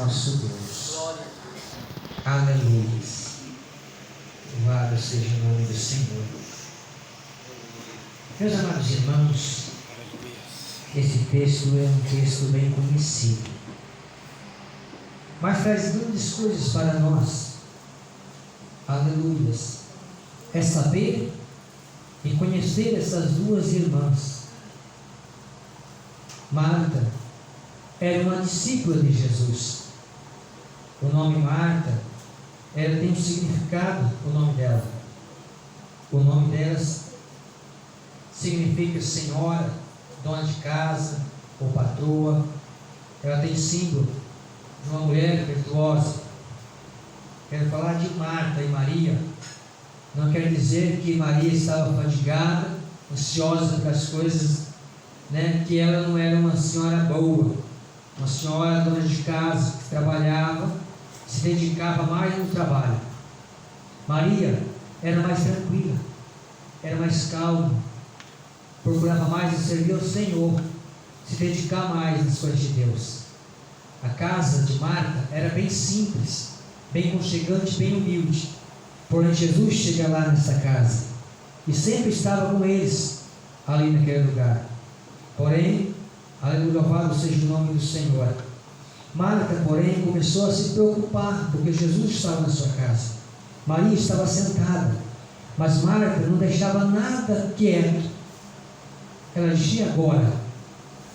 nosso Deus. Aleluia. Louvado seja o nome do Senhor. Meus amados irmãos, esse texto é um texto bem conhecido, mas traz grandes coisas para nós. Aleluias. É saber e conhecer essas duas irmãs. Marta era uma discípula de Jesus. O nome Marta tem um significado, o nome dela. O nome delas significa senhora, dona de casa ou patroa. Ela tem símbolo de uma mulher virtuosa. Quero falar de Marta e Maria. Não quer dizer que Maria estava fadigada, ansiosa para as coisas, que ela não era uma senhora boa, uma senhora dona de casa, que trabalhava, se dedicava mais no trabalho. Maria era mais tranquila, era mais calma, procurava mais servir ao Senhor, se dedicar mais nas coisas de Deus. A casa de Marta era bem simples, bem aconchegante, bem humilde. Porém, Jesus chega lá nessa casa e sempre estava com eles ali naquele lugar. Porém, aleluia, louvado seja o nome do Senhor. Marta, porém, começou a se preocupar, porque Jesus estava na sua casa. Maria estava sentada, mas Marta não deixava nada quieto. Ela dizia agora,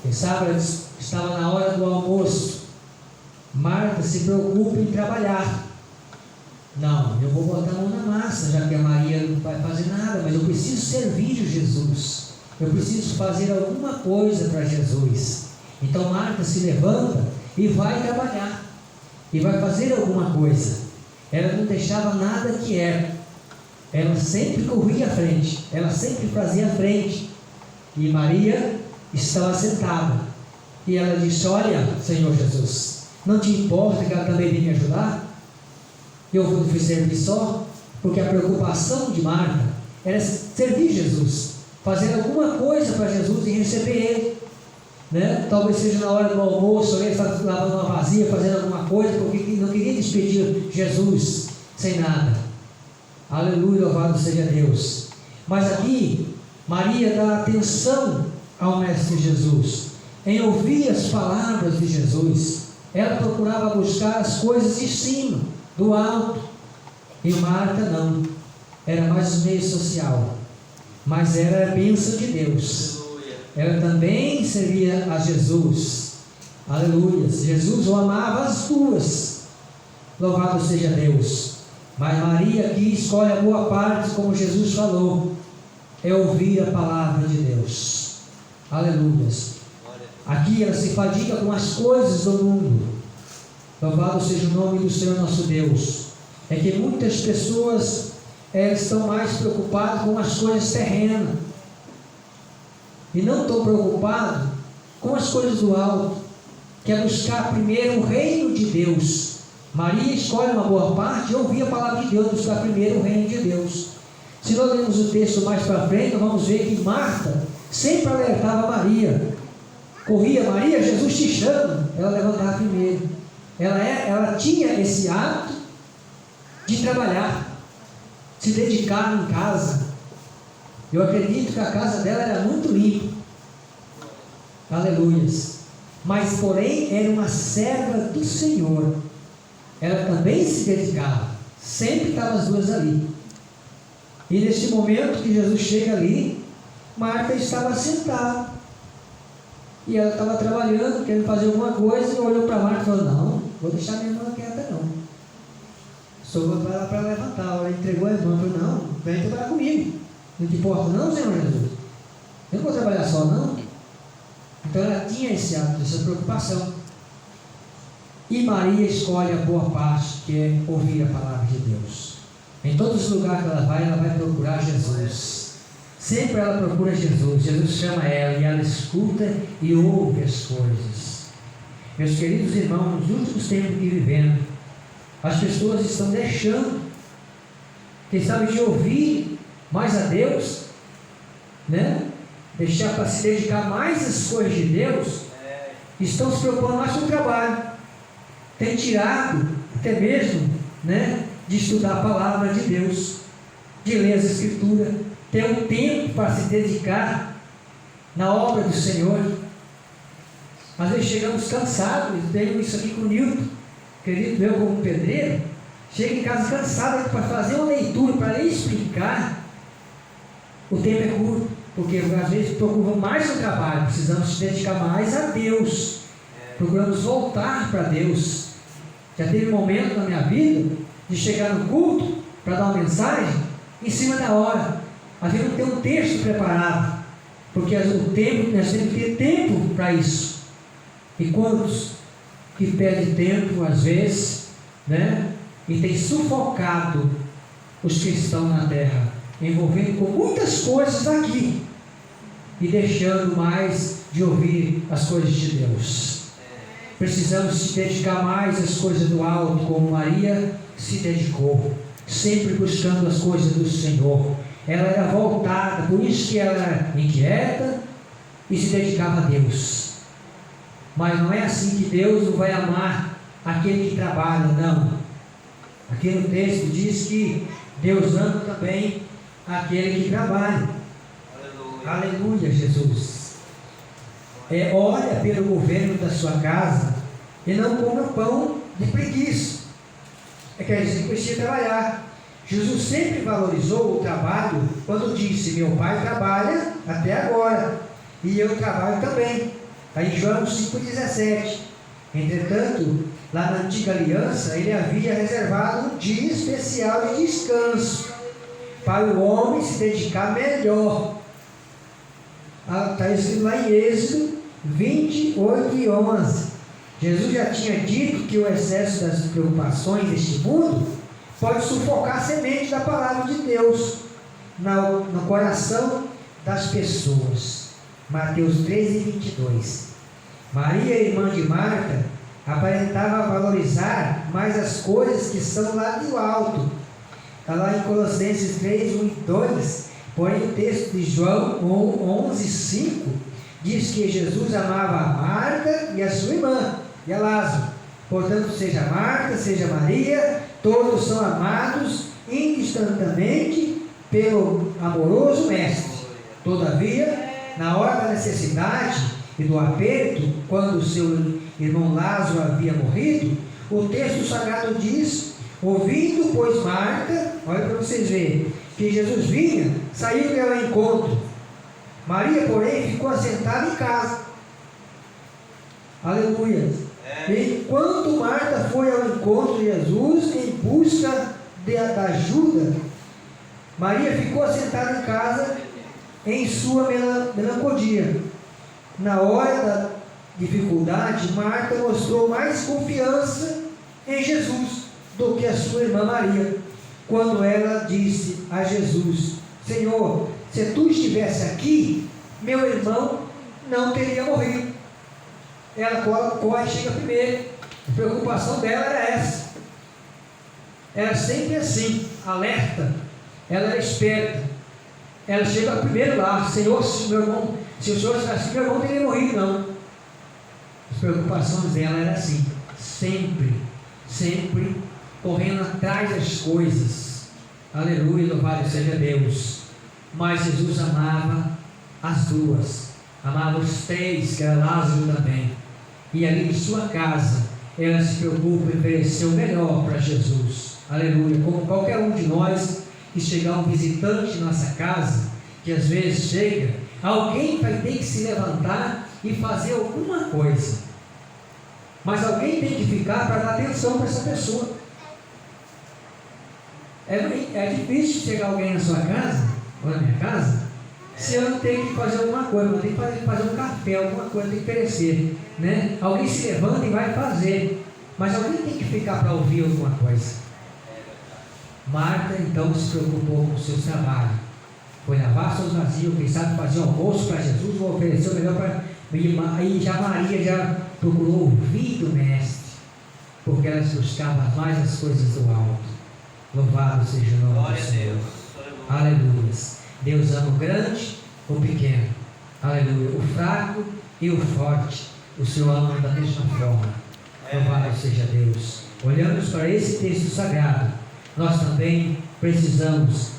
pensava, ela estava na hora do almoço. Marta se preocupa em trabalhar. Não, eu vou botar a mão na massa, já que a Maria não vai fazer nada, mas eu preciso servir Jesus. Eu preciso fazer alguma coisa para Jesus. Então Marta se levanta e vai trabalhar, e vai fazer alguma coisa. Ela não deixava nada quieto. Ela sempre corria à frente, ela sempre fazia à frente. E Maria estava sentada. E ela disse: olha, Senhor Jesus, não te importa que ela também venha me ajudar? Eu fui servir só, porque a preocupação de Marta era servir Jesus, fazer alguma coisa para Jesus e receber ele, Talvez seja na hora do almoço, alguém está lavando uma vasilha, fazendo alguma coisa, porque não queria despedir Jesus sem nada. Aleluia, louvado seja Deus. Mas aqui, Maria dá atenção ao Mestre Jesus, em ouvir as palavras de Jesus. Ela procurava buscar as coisas de cima, do alto. E Marta não, era mais um meio social, mas era a bênção de Deus. Ela também servia a Jesus. Aleluia. Jesus o amava as duas. Louvado seja Deus. Mas Maria aqui escolhe a boa parte, como Jesus falou, é ouvir a palavra de Deus. Aleluia. Aqui ela se fadiga com as coisas do mundo. Louvado seja o nome do Senhor nosso Deus. É que muitas pessoas estão mais preocupadas com as coisas terrenas e não estão preocupados com as coisas do alto, que é buscar primeiro o reino de Deus. Maria escolhe uma boa parte e ouvir a palavra de Deus, buscar primeiro o reino de Deus. Se nós lermos o texto mais para frente, nós vamos ver que Marta sempre alertava Maria. Corria: Maria, Jesus te chama. Ela levantava primeiro. Ela tinha esse hábito de trabalhar, se dedicar em casa. Eu acredito que a casa dela era muito limpa. Aleluias. Mas porém era uma serva do Senhor. Ela também se dedicava. Sempre estavam as duas ali. E neste momento que Jesus chega ali, Marta estava sentada. E ela estava trabalhando, querendo fazer alguma coisa, e olhou para Marta e falou: não, vou deixar minha irmã quieta não. Só vou para lá para levantar. Ela entregou a irmã e falou: não, vem trabalhar comigo. Não te importa não, Senhor Jesus? Eu não vou trabalhar só não. Então ela tinha esse hábito, essa preocupação. E Maria escolhe a boa parte, que é ouvir a palavra de Deus. Em todos os lugares que ela vai procurar Jesus. Sempre ela procura Jesus. Jesus chama ela e ela escuta e ouve as coisas. Meus queridos irmãos, nos últimos tempos que vivemos, as pessoas estão deixando, quem sabe, de ouvir mais a Deus, deixar para se dedicar mais às coisas de Deus. Estão se preocupando mais com o trabalho. tem tirado até mesmo, né, de estudar a palavra de Deus, de ler as Escrituras, ter um tempo para se dedicar na obra do Senhor. Às vezes chegamos cansados, eu tenho isso aqui com o Nilton, querido eu como pedreiro, chego em casa cansado para fazer uma leitura, para ler e explicar, o tempo é curto, porque às vezes procuramos mais no trabalho, precisamos se dedicar mais a Deus, procuramos voltar para Deus. Já teve um momento na minha vida de chegar no culto para dar uma mensagem em cima da hora, às vezes não tem um texto preparado, porque o tempo, nós temos que ter tempo para isso. E quantos que perdem tempo às vezes, né, e tem sufocado os cristãos na terra, envolvendo com muitas coisas aqui e deixando mais de ouvir as coisas de Deus. Precisamos se dedicar mais às coisas do alto, como Maria se dedicou, sempre buscando as coisas do Senhor. Ela era voltada, por isso que ela era inquieta e se dedicava a Deus. Mas não é assim que Deus não vai amar aquele que trabalha, não. Aqui no texto diz que Deus ama também aquele que trabalha. Aleluia, aleluia, Jesus. Olha pelo governo da sua casa e não coma pão de preguiça. Quer dizer que precisa trabalhar. Jesus sempre valorizou o trabalho quando disse: meu pai trabalha até agora e eu trabalho também. Está em João 5,17. Entretanto, lá na antiga aliança, ele havia reservado um dia especial de descanso para o homem se dedicar melhor. Está escrito lá em Êxodo 28:11. Jesus já tinha dito que o excesso das preocupações deste mundo pode sufocar a semente da palavra de Deus no coração das pessoas. Mateus 13:22. Maria, irmã de Marta, aparentava valorizar mais as coisas que são lá do alto. Está lá em Colossenses 3:1-2. Porém, o texto de João 11:5 diz que Jesus amava a Marta e a sua irmã e a Lázaro. Portanto, seja Marta, seja Maria, todos são amados indistintamente pelo amoroso Mestre. Todavia, na hora da necessidade e do aperto, quando seu irmão Lázaro havia morrido, o texto sagrado diz: ouvindo, pois, Marta, olha para vocês verem, que Jesus vinha, saiu ao encontro. Maria, porém, ficou assentada em casa. Aleluia. Enquanto Marta foi ao encontro de Jesus em busca da ajuda, Maria ficou assentada em casa em sua melancolia. Na hora da dificuldade, Marta mostrou mais confiança em Jesus do que a sua irmã Maria, quando ela disse a Jesus: Senhor, se tu estivesse aqui, meu irmão não teria morrido. Ela corre e chega primeiro. A preocupação dela era essa. Era sempre assim, alerta. Ela era esperta. Ela chega primeiro lá: Senhor, se o Senhor estivesse aqui, meu irmão não teria morrido, não. As preocupações dela eram assim, sempre correndo atrás das coisas. Aleluia, louvado seja Deus. Mas Jesus amava as duas, amava os três, que era Lázaro também. E ali em sua casa, ela se preocupa em oferecer o melhor para Jesus. Aleluia. Como qualquer um de nós que chegar um visitante em nossa casa, que às vezes chega, alguém vai ter que se levantar e fazer alguma coisa. Mas alguém tem que ficar para dar atenção para essa pessoa. É difícil chegar alguém na sua casa, ou na minha casa, se eu não tenho que fazer alguma coisa, eu tenho que fazer um café, alguma coisa, tem que oferecer, né? Alguém se levanta e vai fazer, mas alguém tem que ficar para ouvir alguma coisa. Marta então se preocupou com o seu trabalho, foi lavar seus vasilhos, quem sabe fazer almoço para Jesus, ou oferecer o melhor para... Aí já Maria já procurou ouvir do Mestre, porque elas buscavam mais as coisas do alto. Louvado seja o nome do Senhor. Aleluia. Deus ama o grande, o pequeno. Aleluia. O fraco e o forte, o Senhor ama da mesma forma. Louvado seja Deus. Olhamos para esse texto sagrado, nós também precisamos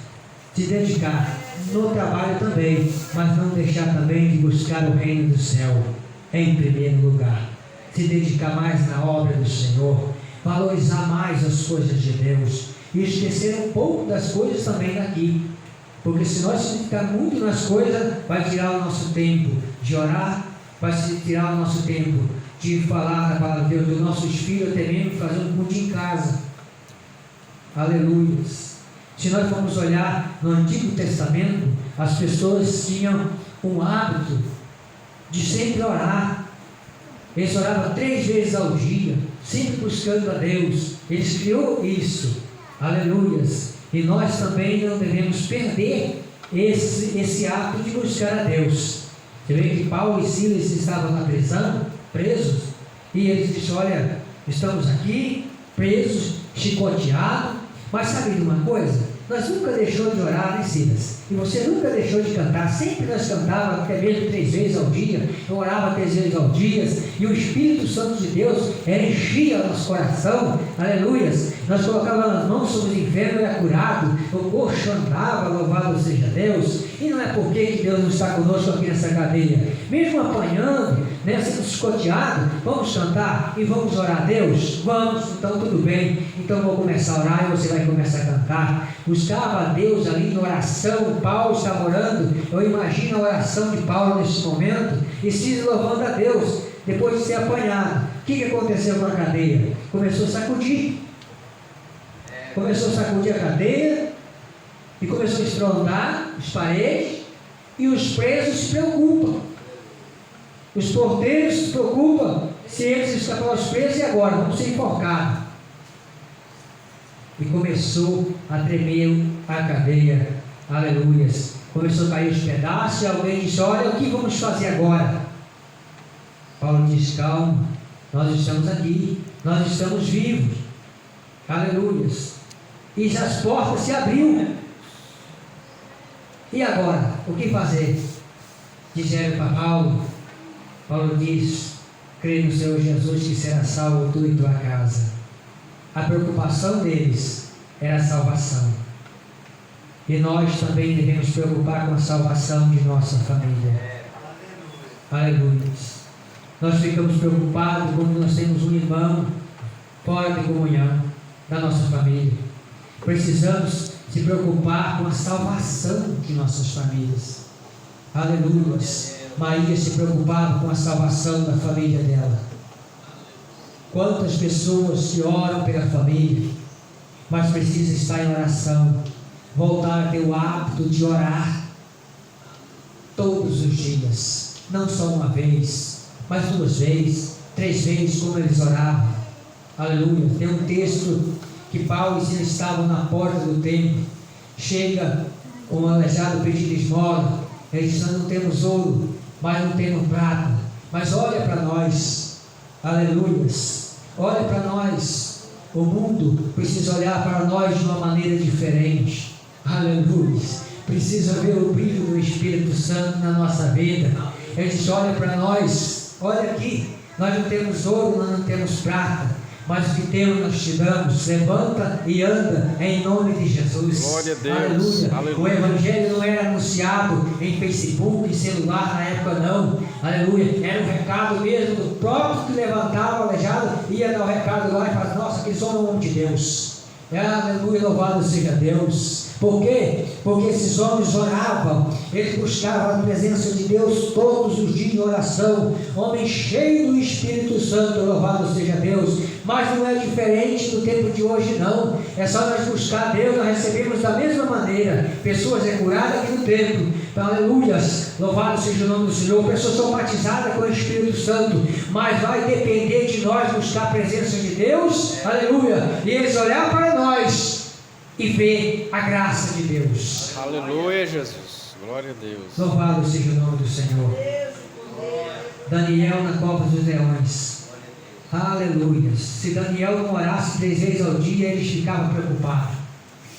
se dedicar no trabalho também, mas não deixar também de buscar o reino do céu em primeiro lugar. Se dedicar mais na obra do Senhor, valorizar mais as coisas de Deus e esquecer um pouco das coisas também daqui, porque se nós ficar muito nas coisas, vai tirar o nosso tempo de orar, vai tirar o nosso tempo de falar da palavra de Deus, dos nossos filhos, até mesmo fazer um culto em casa. Aleluia. Se nós formos olhar no Antigo Testamento, as pessoas tinham um hábito de sempre orar. Eles oravam 3 vezes ao dia, sempre buscando a Deus. Eles criou isso. Aleluias. E nós também não devemos perder esse hábito de buscar a Deus. Você vê que Paulo e Silas estavam na prisão, presos, e eles disseram: olha, estamos aqui, presos, chicoteados, mas sabe de uma coisa? Nós nunca deixou de orar, né, Silas? E você nunca deixou de cantar. Sempre nós cantávamos, até mesmo 3 vezes ao dia. Eu orava 3 vezes ao dia. E o Espírito Santo de Deus enchia nosso coração. Aleluias. Nós colocávamos nas mãos sobre o enfermo e era curado. O coxo andava, louvado seja Deus. E não é porque que Deus não está conosco aqui nessa cadeia. Mesmo apanhando, sendo chicoteado, vamos cantar e vamos orar a Deus? Vamos, então tudo bem. Então eu vou começar a orar e você vai começar a cantar. Buscava a Deus ali em oração. Paulo estava orando. Eu imagino a oração de Paulo nesse momento, e se louvando a Deus depois de ser apanhado. O que aconteceu com a cadeia? Começou a sacudir a cadeia e começou a estrondar as paredes, e os presos se preocupam, os porteiros se preocupam se eles escaparam os presos, e agora vão ser enforcados. E começou a tremer a cadeia. Aleluias. Começou a cair os pedaços, e alguém disse: olha, o que vamos fazer agora? Paulo diz: calma, nós estamos aqui, nós estamos vivos. Aleluias. E as portas se abriram. E agora, o que fazer? Disseram para Paulo. Paulo diz: crê no Senhor Jesus que será salvo tu e tua casa. A preocupação deles era a salvação. E nós também devemos preocupar com a salvação de nossa família. Aleluia. Nós ficamos preocupados quando nós temos um irmão fora de comunhão da nossa família. Precisamos se preocupar com a salvação de nossas famílias. Aleluia. Maria se preocupava com a salvação da família dela. Quantas pessoas se oram pela família, mas precisa estar em oração. Voltar a ter o hábito de orar todos os dias, não só uma vez, mas 2 vezes, 3 vezes, como eles oravam. Aleluia. Tem um texto que Paulo e Silas estavam na porta do templo. Chega um aleijado pedindo esmola. Eles dizem: não temos ouro, mas não temos prata, mas olha para nós. Aleluia. Olha para nós. O mundo precisa olhar para nós de uma maneira diferente. Aleluia. Precisa ver o brilho do Espírito Santo na nossa vida. Ele diz: olha para nós, olha aqui, nós não temos ouro, nós não temos prata, mas o que temos nós te damos. Levanta e anda em nome de Jesus. Glória a Deus. Aleluia. Aleluia. O Evangelho não era anunciado em Facebook, em celular na época, não. Aleluia. Era um recado mesmo do próprio que levantava o aleijado, ia dar o recado lá e falava: nossa, que são o nome de Deus. Aleluia, louvado seja Deus. Por quê? Porque esses homens oravam, eles buscavam a presença de Deus todos os dias em oração. Homem cheio do Espírito Santo, louvado seja Deus. Mas não é diferente do tempo de hoje, não. É só nós buscar a Deus, nós recebemos da mesma maneira. Pessoas é curadas aqui no templo. Aleluias, louvado seja o nome do Senhor. Pessoas são batizadas com o Espírito Santo, mas vai depender de nós buscar a presença de Deus. Aleluia. E eles olhar para nós e ver a graça de Deus. Aleluia, Jesus. Glória a Deus. Louvado seja o nome do Senhor. Daniel na cova dos leões. Aleluia. Se Daniel não orasse 3 vezes ao dia, eles ficavam preocupados.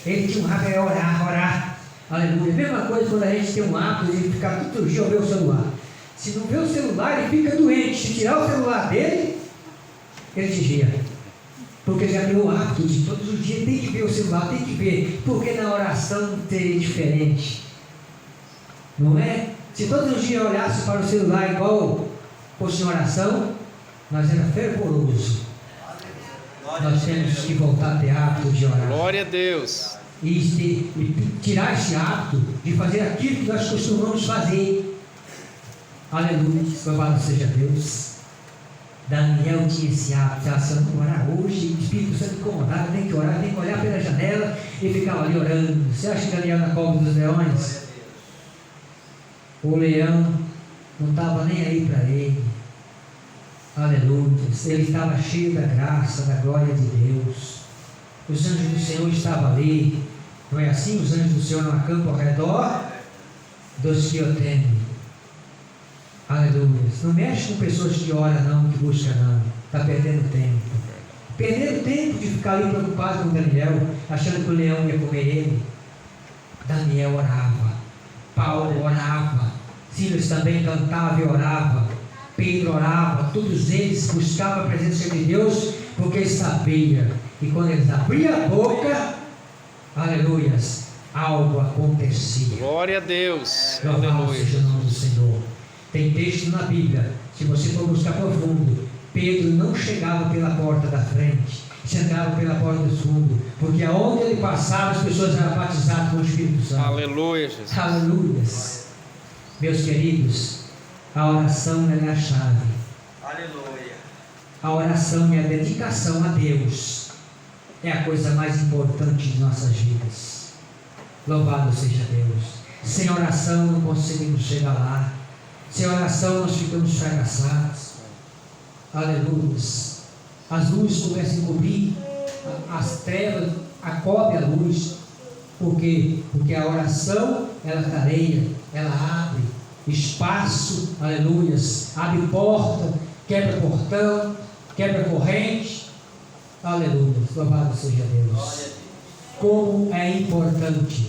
Ele tinha um hábito de orar. Aleluia. Mesma coisa quando a gente tem um hábito de ficar todo dia a ver o celular. Se não vê o celular, ele fica doente. Se tirar o celular dele, ele desvia. Porque já criou o hábito de todos os dias tem que ver o celular, tem que ver. Porque na oração seria diferente. Não é? Se todos os dias olhasse para o celular igual fosse em oração, nós era fervoroso. Nós temos que voltar a ter hábito de orar. Glória a Deus. E tirar esse hábito de fazer aquilo que nós costumamos fazer. Aleluia, louvado seja Deus. Daniel tinha esse hábito, se eu não orar hoje, o Espírito Santo incomodado, tem que orar, tem que olhar pela janela e ficar ali orando. Você acha que Daniel na cova dos leões? O leão não estava nem aí para ele. Aleluia, ele estava cheio da graça, da glória de Deus. Os anjos do Senhor estavam ali. Não é assim? Os anjos do Senhor não acampam ao redor dos que o temem. Aleluia. Não mexe com pessoas que oram não, que buscam não. Está perdendo tempo. Perdendo tempo de ficar ali preocupado com Daniel, achando que o leão ia comer ele. Daniel orava. Paulo orava. Silas também cantava e orava. Pedro orava. Todos eles buscavam a presença de Deus, porque sabia que quando eles abriam a boca, aleluias, algo acontecia. Glória a Deus. Louvado Aleluia. seja o nome do Senhor. Tem texto na Bíblia, se você for buscar profundo, Pedro não chegava pela porta da frente, chegava pela porta do fundo, porque aonde ele passava as pessoas eram batizadas com o Espírito Santo. Aleluia, Jesus. Aleluias. Meus queridos, a oração é a chave. Aleluia. A oração e a dedicação a Deus é a coisa mais importante de nossas vidas. Louvado seja Deus. Sem oração não conseguimos chegar lá. Sem oração nós ficamos fracassados. Aleluia. As luzes começam a cobrir, as trevas cobrem a luz. Por quê? Porque a oração, ela clareia, ela abre espaço, aleluia, abre porta, quebra portão, quebra corrente. Aleluia. Louvado seja Deus. Como é importante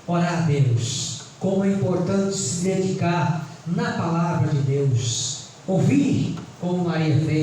orar a Deus. Como é importante se dedicar na palavra de Deus, ouvir como Maria fez.